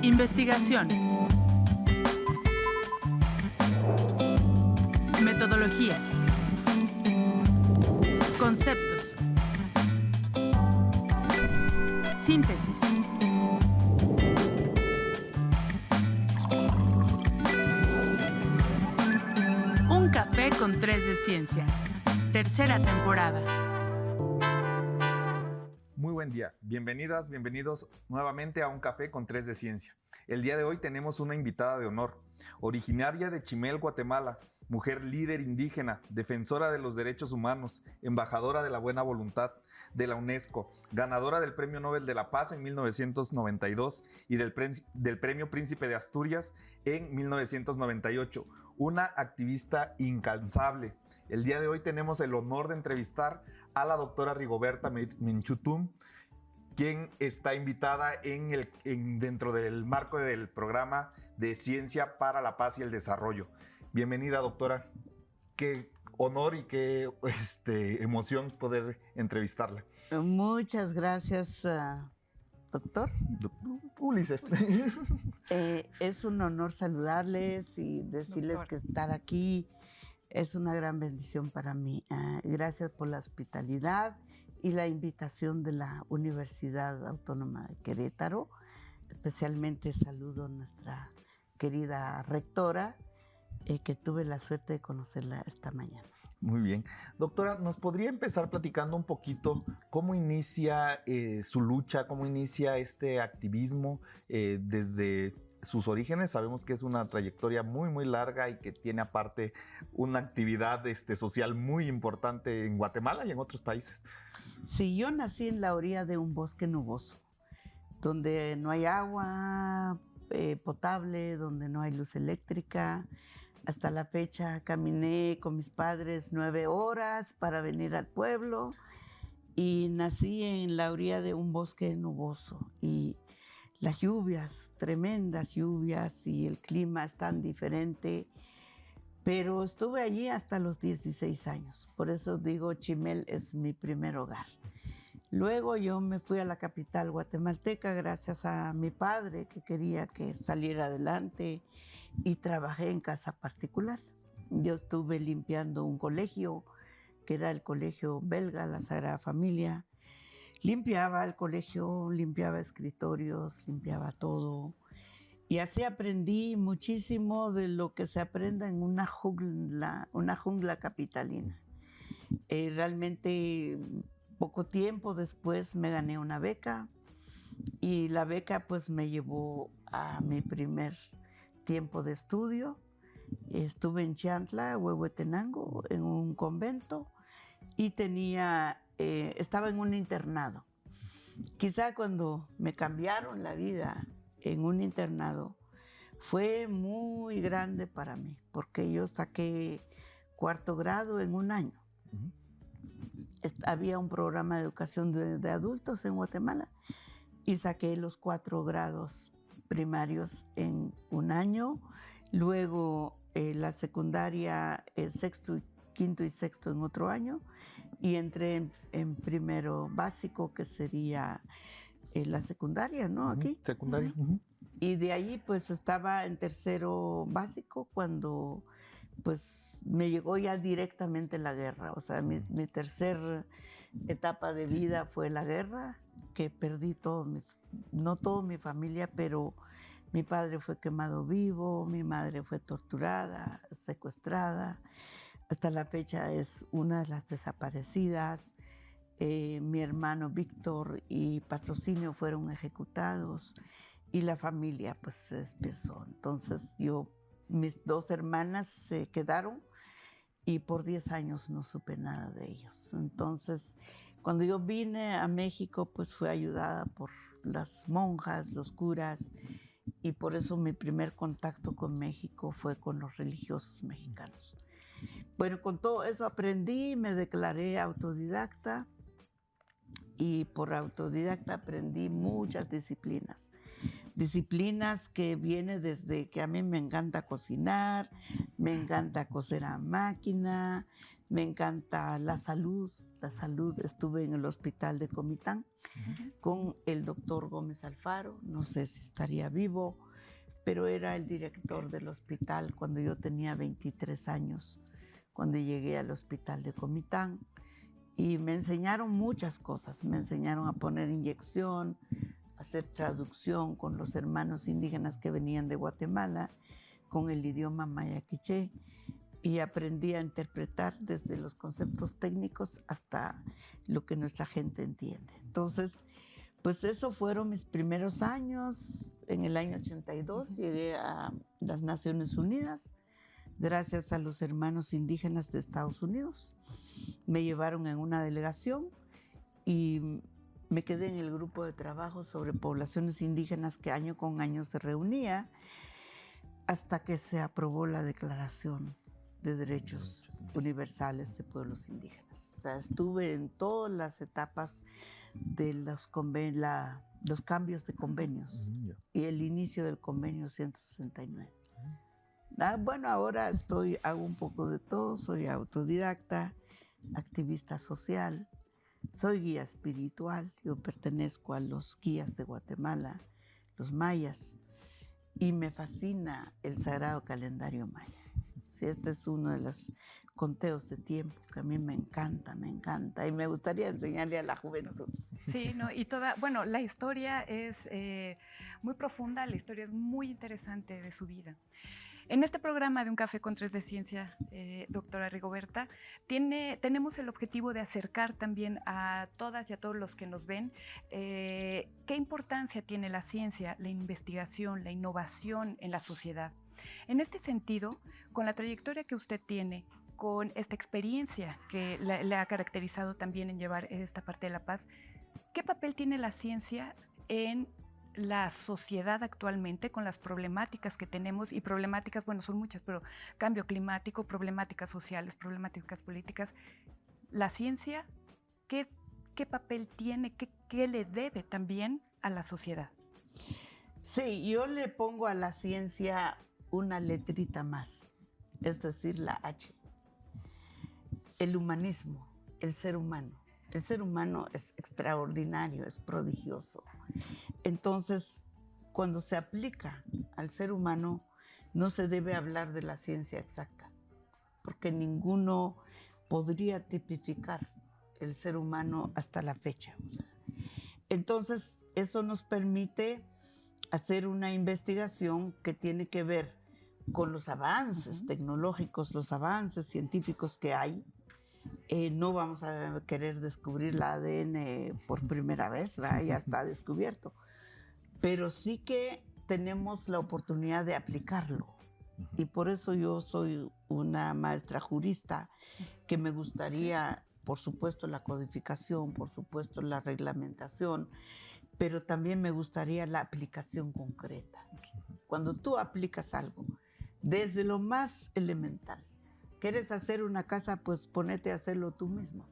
Investigación. Metodologías. Conceptos. Síntesis. Un café con 3 de ciencia. Tercera temporada. Muy buen día, bienvenidas, bienvenidos nuevamente a Un Café con 3 de Ciencia. El día de hoy tenemos una invitada de honor, originaria de Chimel, Guatemala, mujer líder indígena, defensora de los derechos humanos, embajadora de la buena voluntad de la UNESCO, ganadora del Premio Nobel de la Paz en 1992 y del Premio Príncipe de Asturias en 1998. Una activista incansable. El día de hoy tenemos el honor de entrevistar a la doctora Rigoberta Menchú, quien está invitada dentro del marco del programa de Ciencia para la Paz y el Desarrollo. Bienvenida, doctora. Qué honor y qué emoción poder entrevistarla. Muchas gracias, doctor. Ulises. Es un honor saludarles y decirles que estar aquí es una gran bendición para mí. Gracias por la hospitalidad y la invitación de la Universidad Autónoma de Querétaro. Especialmente saludo a nuestra querida rectora, que tuve la suerte de conocerla esta mañana. Muy bien. Doctora, ¿nos podría empezar platicando un poquito cómo inicia su lucha, cómo inicia este activismo desde sus orígenes? Sabemos que es una trayectoria muy, muy larga y que tiene aparte una actividad social muy importante en Guatemala y en otros países. Sí, yo nací en la orilla de un bosque nuboso, donde no hay agua potable, donde no hay luz eléctrica. Hasta la fecha caminé con mis padres 9 horas para venir al pueblo y nací en la orilla de un bosque nuboso y las lluvias, tremendas lluvias y el clima es tan diferente, pero estuve allí hasta los 16 años. Por eso digo, Chimel es mi primer hogar. Luego yo me fui a la capital guatemalteca gracias a mi padre que quería que saliera adelante y trabajé en casa particular. Yo estuve limpiando un colegio que era el colegio belga, la Sagrada Familia. Limpiaba el colegio, limpiaba escritorios, limpiaba todo. Y así aprendí muchísimo de lo que se aprende en una jungla capitalina. Realmente poco tiempo después me gané una beca y la beca pues me llevó a mi primer tiempo de estudio. Estuve en Chantla, Huehuetenango, en un convento y estaba en un internado. Quizá cuando me cambiaron la vida en un internado fue muy grande para mí, porque yo saqué 4º grado en un año. Uh-huh. Había un programa de educación de adultos en Guatemala y saqué los 4 grados primarios en un año. Luego la secundaria, 6º, 5º y 6º en otro año, y entré en primero básico, que sería la secundaria, ¿no? Aquí. Secundaria. Uh-huh. Y de ahí pues estaba en tercero básico cuando pues me llegó ya directamente la guerra. O sea, mi tercera etapa de vida fue la guerra, que perdí no toda mi familia, pero mi padre fue quemado vivo, mi madre fue torturada, secuestrada. Hasta la fecha es una de las desaparecidas. Mi hermano Víctor y Patrocinio fueron ejecutados y la familia pues se dispersó. Entonces mis 2 hermanas se quedaron y por 10 años no supe nada de ellos. Entonces cuando yo vine a México pues fui ayudada por las monjas, los curas, y por eso mi primer contacto con México fue con los religiosos mexicanos. Bueno, con todo eso aprendí, me declaré autodidacta y por autodidacta aprendí muchas disciplinas. Disciplinas que vienen desde que a mí me encanta cocinar, me encanta coser a máquina, me encanta la salud, la salud. Estuve en el hospital de Comitán con el doctor Gómez Alfaro, no sé si estaría vivo, pero era el director del hospital cuando yo tenía 23 años, cuando llegué al hospital de Comitán. Y me enseñaron muchas cosas, me enseñaron a poner inyección, a hacer traducción con los hermanos indígenas que venían de Guatemala, con el idioma maya quiché, y aprendí a interpretar desde los conceptos técnicos hasta lo que nuestra gente entiende. Entonces, pues eso fueron mis primeros años. En el año 82 llegué a las Naciones Unidas, gracias a los hermanos indígenas de Estados Unidos. Me llevaron en una delegación y me quedé en el grupo de trabajo sobre poblaciones indígenas que año con año se reunía hasta que se aprobó la Declaración de Derechos Universales de Pueblos Indígenas. O sea, estuve en todas las etapas de los cambios de convenios y el inicio del convenio 169. Bueno, ahora hago un poco de todo, soy autodidacta, activista social, soy guía espiritual, yo pertenezco a los guías de Guatemala, los mayas, y me fascina el sagrado calendario maya. Sí, este es uno de los conteos de tiempo que a mí me encanta, y me gustaría enseñarle a la juventud. Sí, ¿no? Y la historia es muy profunda, la historia es muy interesante de su vida. En este programa de Un Café con Tres de Ciencia, doctora Rigoberta, tenemos el objetivo de acercar también a todas y a todos los que nos ven qué importancia tiene la ciencia, la investigación, la innovación en la sociedad. En este sentido, con la trayectoria que usted tiene, con esta experiencia que le ha caracterizado también en llevar esta parte de la paz, ¿qué papel tiene la ciencia en la sociedad actualmente con las problemáticas que tenemos? Y problemáticas, bueno, son muchas, pero cambio climático, problemáticas sociales, problemáticas políticas. ¿La ciencia qué papel tiene, qué le debe también a la sociedad? Sí, yo le pongo a la ciencia una letrita más, es decir, la H. El humanismo, el ser humano. El ser humano es extraordinario, es prodigioso. Entonces, cuando se aplica al ser humano, no se debe hablar de la ciencia exacta, porque ninguno podría tipificar el ser humano hasta la fecha. O sea, entonces, eso nos permite hacer una investigación que tiene que ver con los avances tecnológicos, los avances científicos que hay. No vamos a querer descubrir el ADN por primera vez, ¿verdad? Ya está descubierto. Pero sí que tenemos la oportunidad de aplicarlo. Y por eso yo soy una maestra jurista que me gustaría, por supuesto, la codificación, por supuesto, la reglamentación, pero también me gustaría la aplicación concreta. Cuando tú aplicas algo, desde lo más elemental, ¿quieres hacer una casa? Pues ponete a hacerlo tú mismo.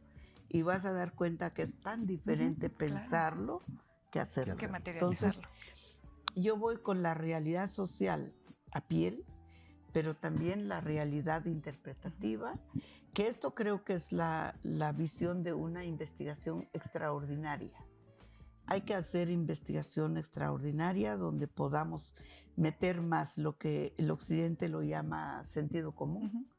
Y vas a dar cuenta que es tan diferente pensarlo que hacerlo. Que materializarlo. Entonces, yo voy con la realidad social a piel, pero también la realidad interpretativa, que esto creo que es la visión de una investigación extraordinaria. Hay que hacer investigación extraordinaria donde podamos meter más lo que el occidente lo llama sentido común.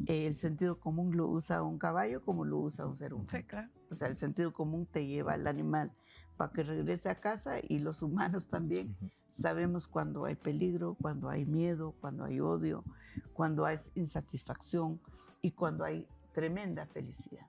El sentido común lo usa un caballo como lo usa un ser humano. Sí, claro. O sea, el sentido común te lleva al animal para que regrese a casa, y los humanos también sabemos cuando hay peligro, cuando hay miedo, cuando hay odio, cuando hay insatisfacción y cuando hay tremenda felicidad.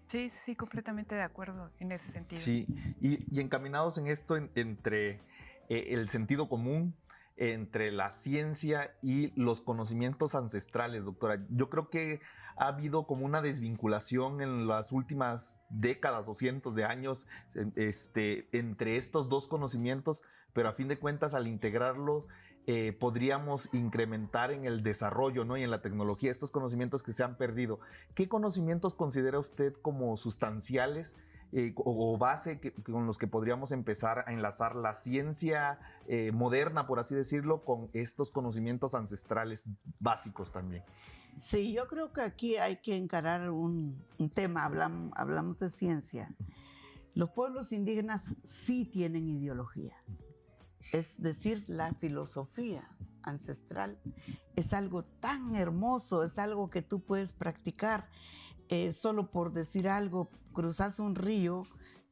Sí, completamente de acuerdo en ese sentido. Sí, y encaminados en esto entre el sentido común, entre la ciencia y los conocimientos ancestrales, doctora. Yo creo que ha habido como una desvinculación en las últimas décadas o cientos de años entre estos dos conocimientos, pero a fin de cuentas al integrarlos podríamos incrementar en el desarrollo, ¿no? Y en la tecnología estos conocimientos que se han perdido. ¿Qué conocimientos considera usted como sustanciales o base con los que podríamos empezar a enlazar la ciencia moderna, por así decirlo, con estos conocimientos ancestrales básicos también? Sí, yo creo que aquí hay que encarar un tema, hablamos de ciencia. Los pueblos indígenas sí tienen ideología, es decir, la filosofía ancestral es algo tan hermoso, es algo que tú puedes practicar. Solo por decir algo, cruzas un río,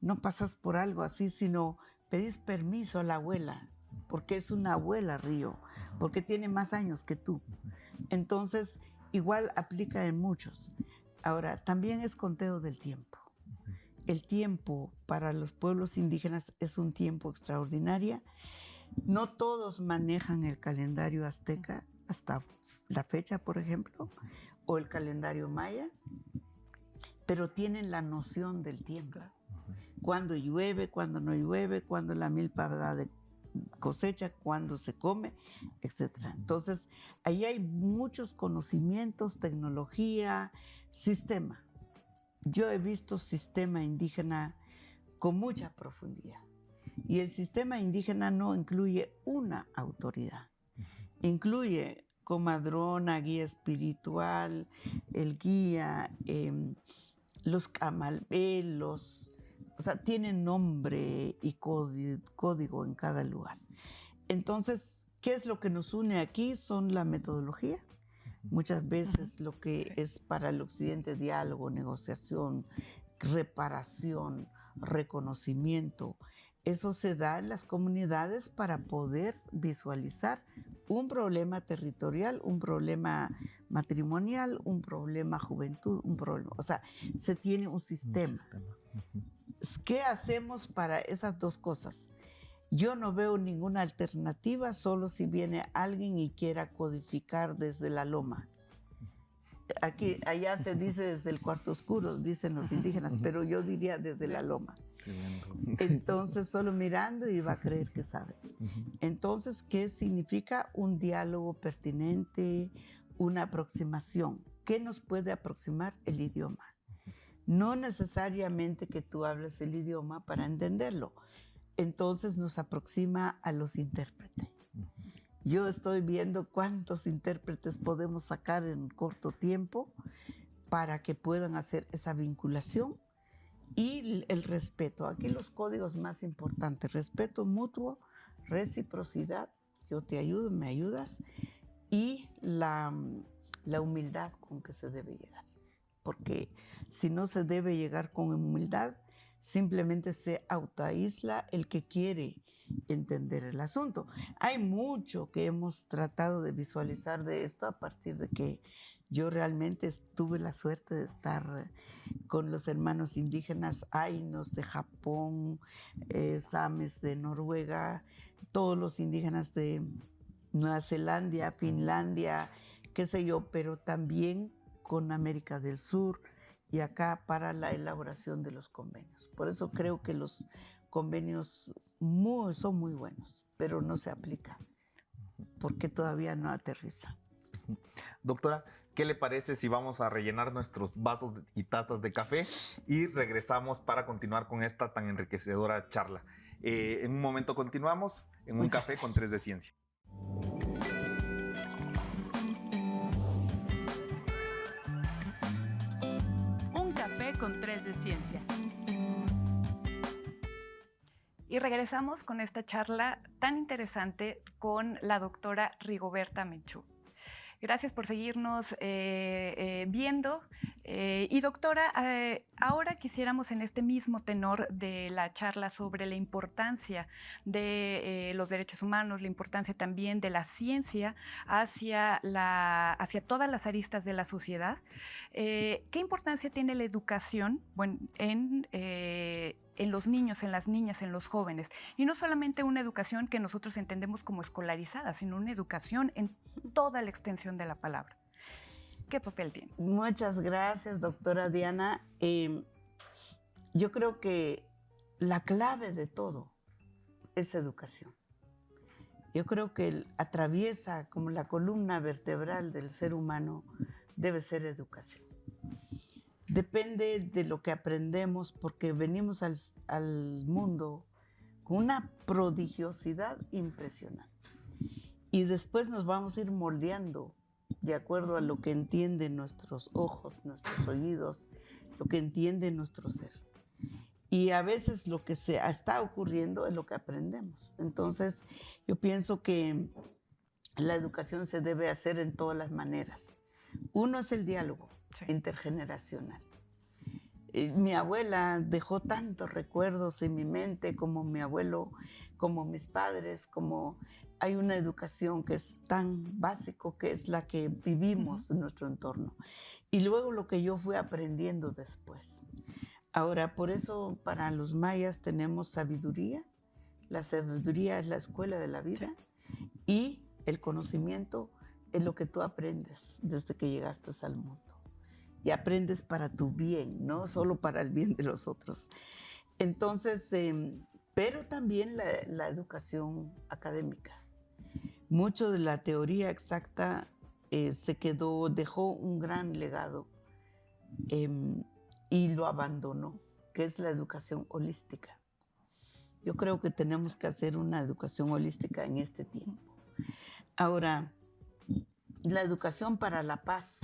no pasas por algo así, sino pedís permiso a la abuela, porque es una abuela río, porque tiene más años que tú. Entonces, igual aplica en muchos. Ahora, también es conteo del tiempo. El tiempo para los pueblos indígenas es un tiempo extraordinario. No todos manejan el calendario azteca hasta la fecha, por ejemplo, o el calendario maya, pero tienen la noción del tiempo. Cuándo llueve, cuándo no llueve, cuándo la milpa da de cosecha, cuándo se come, etc. Entonces, ahí hay muchos conocimientos, tecnología, sistema. Yo he visto sistema indígena con mucha profundidad. Y el sistema indígena no incluye una autoridad. Incluye comadrona, guía espiritual, el guía, los camalbelos, o sea, tienen nombre y código en cada lugar. Entonces, ¿qué es lo que nos une aquí? Son la metodología. Muchas veces lo que es para el occidente diálogo, negociación, reparación, reconocimiento. Eso se da en las comunidades para poder visualizar un problema territorial, un problema matrimonial, un problema juventud, un problema, o sea, se tiene un sistema. ¿Qué hacemos para esas dos cosas? Yo no veo ninguna alternativa, solo si viene alguien y quiera codificar desde la loma. Allá se dice desde el cuarto oscuro, dicen los indígenas, pero yo diría desde la loma. Entonces, solo mirando y va a creer que sabe. Entonces, ¿qué significa un diálogo pertinente, una aproximación? ¿Qué nos puede aproximar el idioma? No necesariamente que tú hables el idioma para entenderlo. Entonces, nos aproxima a los intérpretes. Yo estoy viendo cuántos intérpretes podemos sacar en corto tiempo para que puedan hacer esa vinculación. Y el respeto, aquí los códigos más importantes, respeto mutuo, reciprocidad, yo te ayudo, me ayudas, y la humildad con que se debe llegar. Porque si no se debe llegar con humildad, simplemente se autoaísla el que quiere entender el asunto. Hay mucho que hemos tratado de visualizar de esto a partir de que yo realmente tuve la suerte de estar con los hermanos indígenas Ainos de Japón, Sames de Noruega, todos los indígenas de Nueva Zelanda, Finlandia, qué sé yo, pero también con América del Sur y acá para la elaboración de los convenios. Por eso creo que los convenios son muy buenos, pero no se aplican porque todavía no aterriza. Doctora, ¿qué le parece si vamos a rellenar nuestros vasos y tazas de café y regresamos para continuar con esta tan enriquecedora charla? En un momento continuamos en Un Café con 3 de Ciencia. Un café con 3 de Ciencia. Y regresamos con esta charla tan interesante con la doctora Rigoberta Menchú. Gracias por seguirnos viendo. Y doctora, ahora quisiéramos en este mismo tenor de la charla sobre la importancia de los derechos humanos, la importancia también de la ciencia hacia todas las aristas de la sociedad. ¿Qué importancia tiene la educación en los niños, en las niñas, en los jóvenes? Y no solamente una educación que nosotros entendemos como escolarizada, sino una educación en toda la extensión de la palabra. ¿Qué papel tiene? Muchas gracias, doctora Diana. Yo creo que la clave de todo es educación. Yo creo que atraviesa como la columna vertebral del ser humano debe ser educación. Depende de lo que aprendemos, porque venimos al mundo con una prodigiosidad impresionante. Y después nos vamos a ir moldeando de acuerdo a lo que entienden nuestros ojos, nuestros oídos, lo que entiende nuestro ser. Y a veces lo que se está ocurriendo es lo que aprendemos. Entonces, yo pienso que la educación se debe hacer en todas las maneras. Uno es el diálogo intergeneracional. Mi abuela dejó tantos recuerdos en mi mente, como mi abuelo, como mis padres, como hay una educación que es tan básico, que es la que vivimos en nuestro entorno. Y luego lo que yo fui aprendiendo después. Ahora, por eso para los mayas tenemos sabiduría. La sabiduría es la escuela de la vida y el conocimiento es lo que tú aprendes desde que llegaste al mundo. Y aprendes para tu bien, no solo para el bien de los otros. Entonces, pero también la educación académica. Mucho de la teoría exacta dejó un gran legado y lo abandonó, que es la educación holística. Yo creo que tenemos que hacer una educación holística en este tiempo. Ahora, la educación para la paz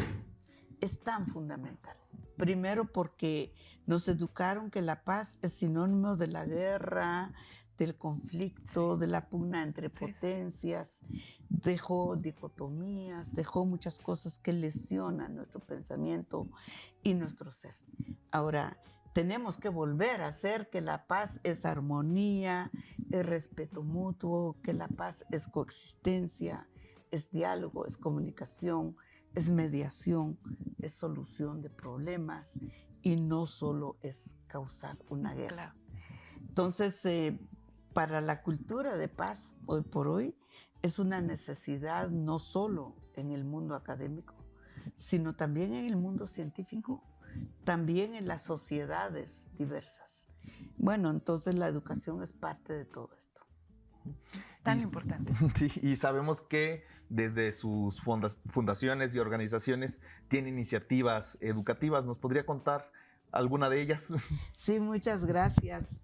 es tan fundamental. Primero porque nos educaron que la paz es sinónimo de la guerra, del conflicto, de la pugna entre potencias. Dejó dicotomías, dejó muchas cosas que lesionan nuestro pensamiento y nuestro ser. Ahora, tenemos que volver a hacer que la paz es armonía, es respeto mutuo, que la paz es coexistencia, es diálogo, es comunicación, es mediación, es solución de problemas y no solo es causar una guerra. Claro. Entonces, para la cultura de paz, hoy por hoy, es una necesidad no solo en el mundo académico, sino también en el mundo científico, también en las sociedades diversas. Bueno, entonces la educación es parte de todo esto. Tan importante. Sí, y sabemos que desde sus fundaciones y organizaciones tiene iniciativas educativas. ¿Nos podría contar alguna de ellas? Sí, muchas gracias.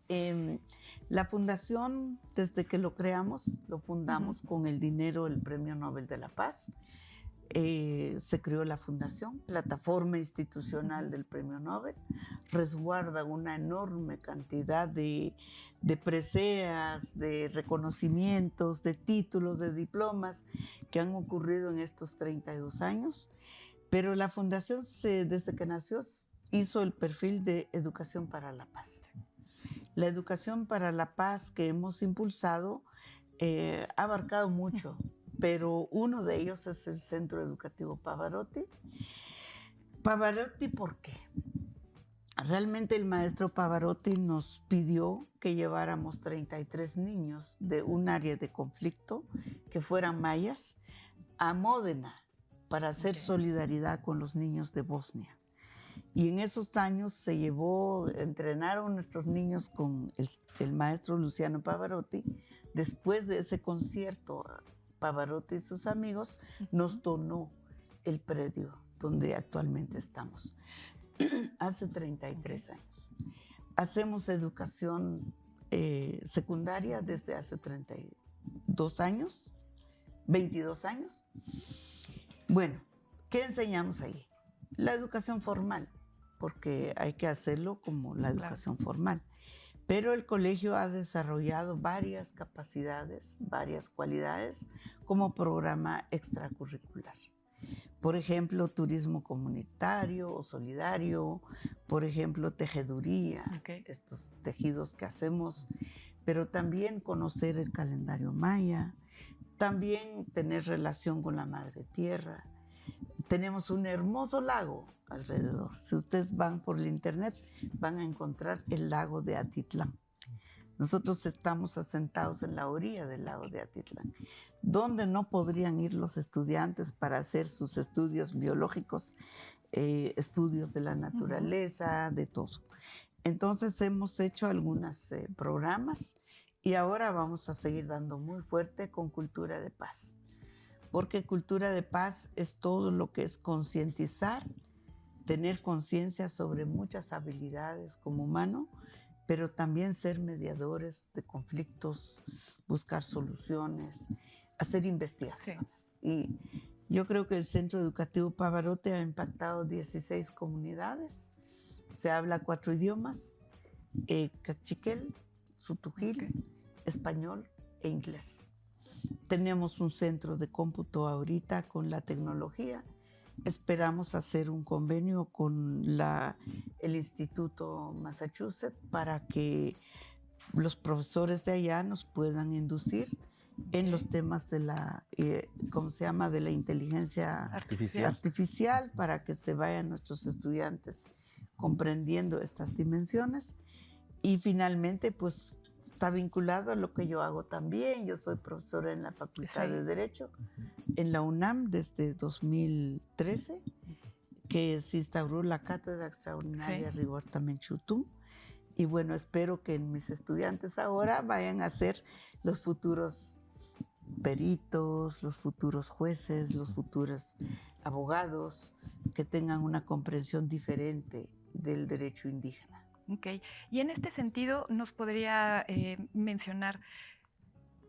La fundación, desde que lo creamos, lo fundamos con el dinero del Premio Nobel de la Paz. Se creó la fundación, plataforma institucional del Premio Nobel, resguarda una enorme cantidad de preseas, de reconocimientos, de títulos, de diplomas que han ocurrido en estos 32 años, pero la fundación desde que nació hizo el perfil de Educación para la Paz. La Educación para la Paz que hemos impulsado ha abarcado mucho, pero uno de ellos es el Centro Educativo Pavarotti. Pavarotti, ¿por qué? Realmente el maestro Pavarotti nos pidió que lleváramos 33 niños de un área de conflicto, que fueran mayas, a Módena para hacer solidaridad con los niños de Bosnia. Y en esos años entrenaron nuestros niños con el maestro Luciano Pavarotti. Después de ese concierto, Pavarotti y sus amigos nos donó el predio donde actualmente estamos, hace 33 años. Hacemos educación secundaria desde hace 22 años. Bueno, ¿qué enseñamos ahí? La educación formal, porque hay que hacerlo como la educación formal. Pero el colegio ha desarrollado varias capacidades, varias cualidades como programa extracurricular. Por ejemplo, turismo comunitario o solidario, por ejemplo, tejeduría, estos tejidos que hacemos, pero también conocer el calendario maya, también tener relación con la madre tierra. Tenemos un hermoso lago alrededor. Si ustedes van por el internet, van a encontrar el lago de Atitlán. Nosotros estamos asentados en la orilla del lago de Atitlán, donde no podrían ir los estudiantes para hacer sus estudios biológicos, estudios de la naturaleza, de todo. Entonces hemos hecho algunos programas y ahora vamos a seguir dando muy fuerte con Cultura de Paz. Porque Cultura de Paz es todo lo que es concientizar tener conciencia sobre muchas habilidades como humano, pero también ser mediadores de conflictos, buscar soluciones, hacer investigaciones. Y yo creo que el Centro Educativo Pavarotti ha impactado 16 comunidades, se habla 4 idiomas, cachiquel, sutujil, español e inglés. Tenemos un centro de cómputo ahorita con la tecnología. Esperamos hacer un convenio con el Instituto Massachusetts para que los profesores de allá nos puedan inducir en los temas de la, ¿cómo se llama?, de la inteligencia artificial, para que se vayan nuestros estudiantes comprendiendo estas dimensiones. Y finalmente, pues, está vinculado a lo que yo hago también. Yo soy profesora en la Facultad de Derecho, en la UNAM desde 2013, que se instauró la Cátedra Extraordinaria Rigoberta Menchú Tum. Y bueno, espero que mis estudiantes ahora vayan a ser los futuros peritos, los futuros jueces, los futuros abogados, que tengan una comprensión diferente del derecho indígena. Ok, y en este sentido nos podría mencionar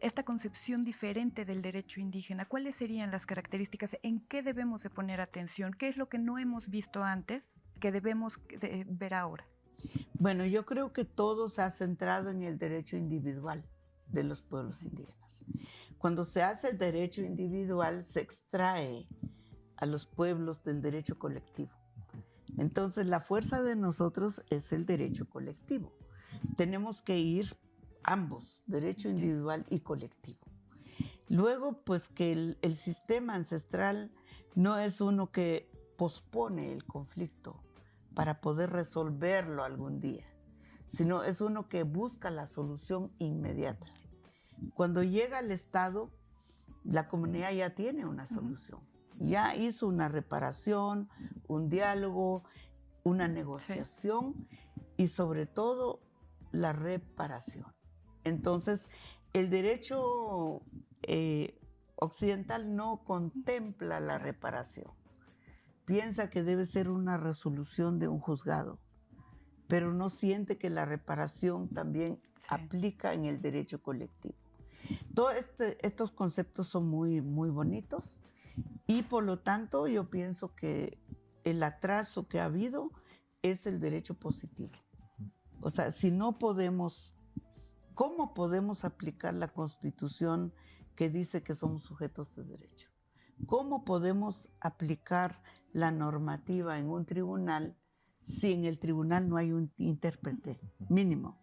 esta concepción diferente del derecho indígena. ¿Cuáles serían las características? ¿En qué debemos de poner atención? ¿Qué es lo que no hemos visto antes que debemos ver ahora? Bueno, yo creo que todo se ha centrado en el derecho individual de los pueblos indígenas. Cuando se hace derecho individual, se extrae a los pueblos del derecho colectivo. Entonces, la fuerza de nosotros es el derecho colectivo. Tenemos que ir ambos, derecho individual y colectivo. Luego, pues que el sistema ancestral no es uno que pospone el conflicto para poder resolverlo algún día, sino es uno que busca la solución inmediata. Cuando llega al Estado, la comunidad ya tiene una solución. Ya hizo una reparación, un diálogo, una negociación y sobre todo la reparación. Entonces, el derecho occidental no contempla la reparación. Piensa que debe ser una resolución de un juzgado, pero no siente que la reparación también aplica en el derecho colectivo. Todos estos conceptos son muy, muy bonitos. Y por lo tanto, yo pienso que el atraso que ha habido es el derecho positivo. O sea, si no podemos, ¿cómo podemos aplicar la Constitución que dice que somos sujetos de derecho? ¿Cómo podemos aplicar la normativa en un tribunal si en el tribunal no hay un intérprete mínimo?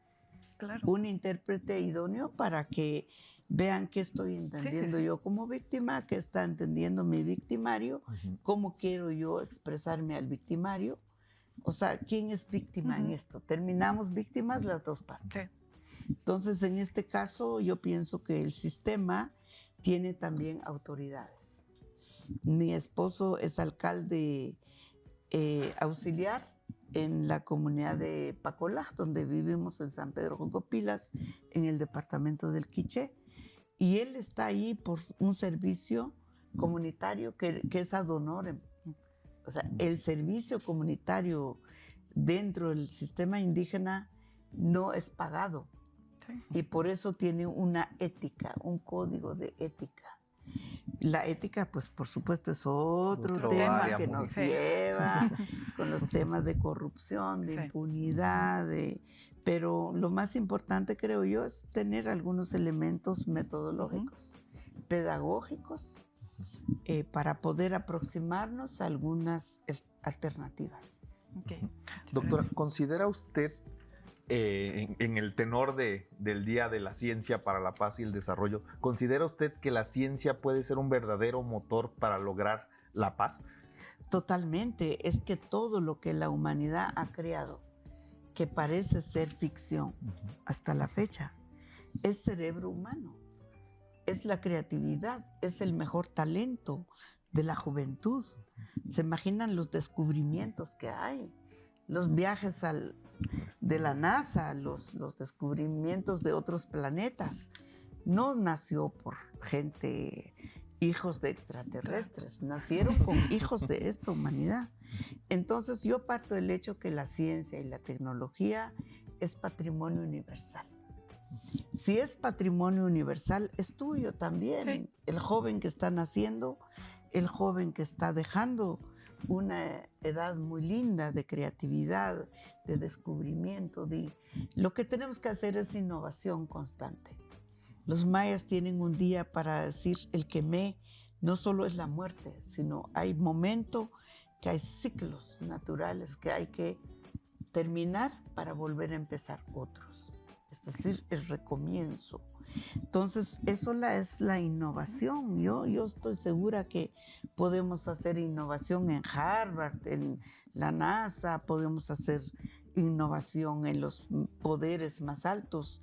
Claro. Un intérprete idóneo para que vean qué estoy entendiendo yo como víctima, qué está entendiendo mi victimario, cómo quiero yo expresarme al victimario. O sea, ¿quién es víctima en esto? Terminamos víctimas las dos partes. Entonces, en este caso, yo pienso que el sistema tiene también autoridades. Mi esposo es alcalde auxiliar en la comunidad de Pacolá, donde vivimos en San Pedro Jocopilas, en el departamento del Quiché. Y él está ahí por un servicio comunitario que es ad honorem. O sea, el servicio comunitario dentro del sistema indígena no es pagado. Y por eso tiene una ética, un código de ética. La ética, pues por supuesto, es otro tema que nos lleva con los temas de corrupción, de impunidad, pero lo más importante, creo yo, es tener algunos elementos metodológicos, pedagógicos, para poder aproximarnos a algunas alternativas. Doctora, ¿considera usted, en el tenor del Día de la Ciencia para la Paz y el Desarrollo, ¿considera usted que la ciencia puede ser un verdadero motor para lograr la paz? Totalmente. Es que todo lo que la humanidad ha creado, que parece ser ficción hasta la fecha, es cerebro humano, es la creatividad, es el mejor talento de la juventud. ¿Se imaginan los descubrimientos que hay? Los viajes de la NASA, los descubrimientos de otros planetas. No nació por gente, hijos de extraterrestres, nacieron con hijos de esta humanidad. Entonces yo parto del hecho que la ciencia y la tecnología es patrimonio universal. Si es patrimonio universal, es tuyo también. Sí. El joven que está naciendo, el joven que está dejando una edad muy linda de creatividad, de descubrimiento. Lo que tenemos que hacer es innovación constante. Los mayas tienen un día para decir el quemé no solo es la muerte, sino hay momentos que hay ciclos naturales que hay que terminar para volver a empezar otros. Es decir, el recomienzo. Entonces, eso es la innovación. Yo estoy segura que podemos hacer innovación en Harvard, en la NASA, podemos hacer innovación en los poderes más altos.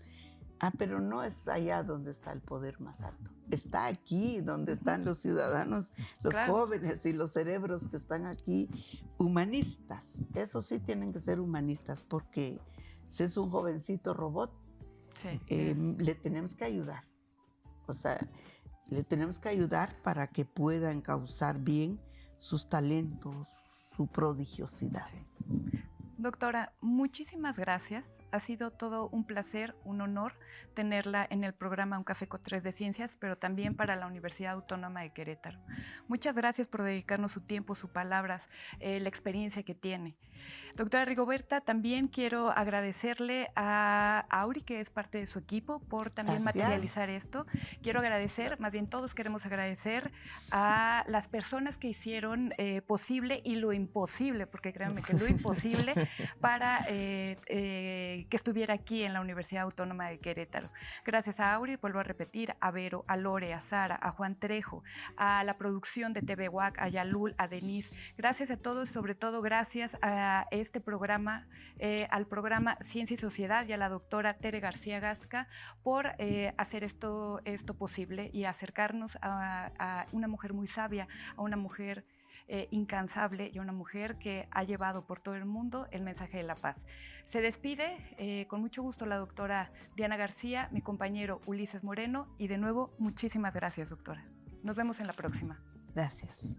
Pero no es allá donde está el poder más alto. Está aquí, donde están los ciudadanos, los Claro. jóvenes y los cerebros que están aquí, humanistas. Eso sí tienen que ser humanistas, porque si es un jovencito robot, Sí, le tenemos que ayudar. O sea, le tenemos que ayudar para que pueda encauzar bien sus talentos, su prodigiosidad. sí. Doctora, muchísimas gracias. Ha sido todo un placer, un honor tenerla en el programa Un Café con 3 de Ciencias, pero también para la Universidad Autónoma de Querétaro. Muchas gracias por dedicarnos su tiempo, sus palabras, la experiencia que tiene. Doctora Rigoberta, también quiero agradecerle a Auri, que es parte de su equipo, por también Gracias. materializar esto. Quiero agradecer, más bien todos queremos agradecer a las personas que hicieron posible y lo imposible, porque créanme que lo imposible para que estuviera aquí en la Universidad Autónoma de Querétaro. Gracias a Auri, vuelvo a repetir, a Vero, a Lore, a Sara, a Juan Trejo, a la producción de TV WAC, a Yalul, a Denise. Gracias a todos, sobre todo gracias a este programa, al programa Ciencia y Sociedad y a la doctora Tere García Gasca por hacer esto posible y acercarnos a una mujer muy sabia, a una mujer incansable y a una mujer que ha llevado por todo el mundo el mensaje de la paz. Se despide con mucho gusto la doctora Diana García, mi compañero Ulises Moreno, y de nuevo muchísimas gracias, doctora. Nos vemos en la próxima. Gracias.